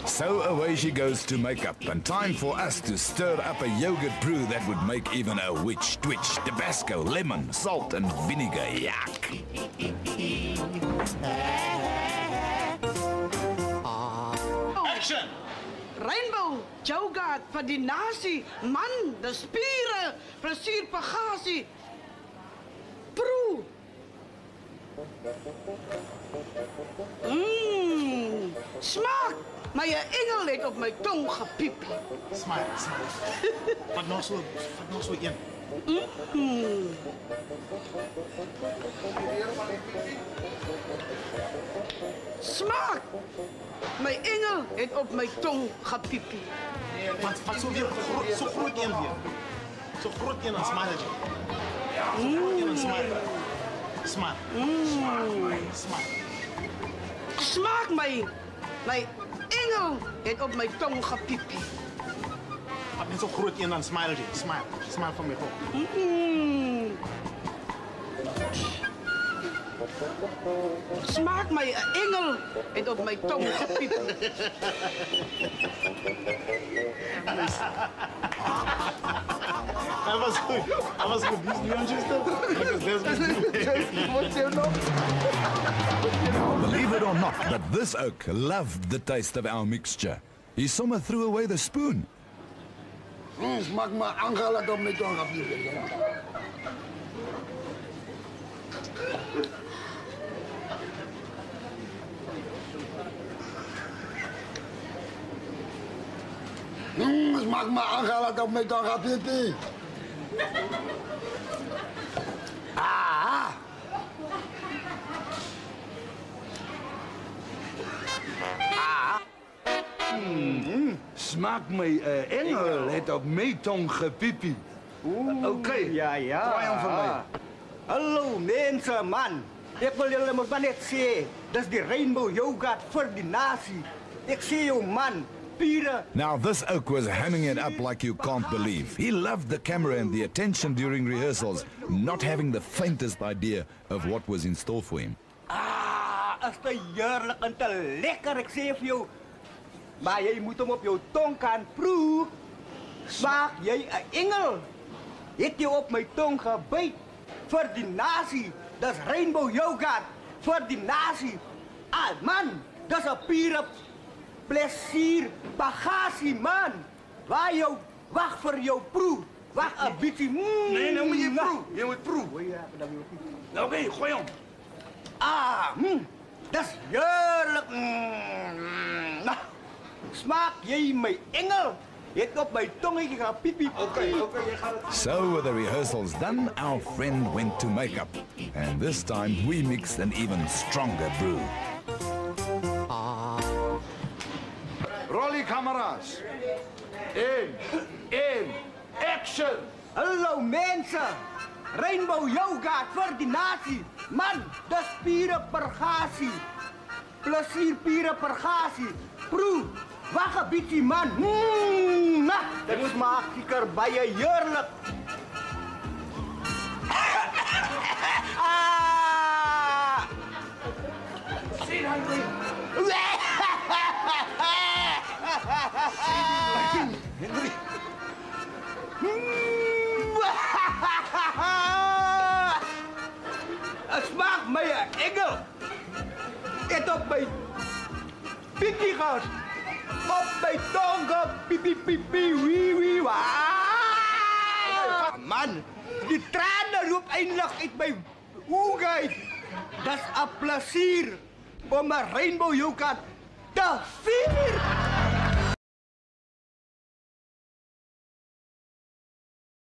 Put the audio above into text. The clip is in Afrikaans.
So away she goes to make up, and time for us to stir up a yogurt brew that would make even a witch twitch. Tabasco, lemon, salt, and vinegar. Yuck! Action! Rainbow, Jougaard, vir die nasie, man, de spiere, plesier pagasie. Proe. Smaak, maar je engel het op mijn tong gepiept. Smile. Vat nog so een. Smaak, mijn engel het op mijn tong gepiept. Vat so weer, so groot een weer. So groot een en smile. So groot een en smile. Smile. Smaak, mijn engel het op mijn tong gepiept. Vat net so groot een en smile. Smile van my kop. Smaak, mijn engel het op mijn tong gepiept. Dat was goed. Wie is nu aan Believe it or not, but this oak loved the taste of our mixture. He somewhere threw away the spoon. Smaak maar aangehaald op mijn tong gepiept. Smaak maar aangehaald op mijn tong gepiept. Smaak my engel het op my tong gepiepie. Okay. Ja. Draai hom vir my. Hallo mense, man. Ek wil julle maar net sê, dis die Rainbow Yogurt vir die nasie. Ek sê jou man, Peter. Now this oak was hamming it up like you can't believe. He loved the camera and the attention during rehearsals, not having the faintest idea of what was in store for him. Is te heerlik en te lekker, ek sê vir jou. Maar jy moet hom op jou tong kan proe. Smaak jy 'n engel? Het jy op my tong gebyt vir die nasie? Dis Rainbow Yogurt vir die nasie. Man, dis 'n pure plesier bagasie, man. Waar jou wag vir jou proe. Wag 'n bietjie. Nee, nou moet jy proe. Jy moet proe. O ja, dan wil ek. Nou oké, gooi hom. Dis heerlik. Smaak jy my engel? Het op my tongetjie gaan piepie. Okay, jy gaan dit. So with the rehearsals done, our friend went to make up. And this time we mixed an even stronger brew. Rollie kameras. In. Action. Hallo mense. Rainbow Yogurt vir die nasie. Man, dis pure pergasie. Plesier pure pergasie. Proe. Wag 'n bietjie man. Dit moet maak seker baie heerlik. Sien Henry. Henry. Smaak my engel. Dit op my piepie gaan. Op my tong piepie wee Man, die trane loop eintlik uit my oë uit. Dis 'n plesier om 'n Rainbow Yogurt te vier.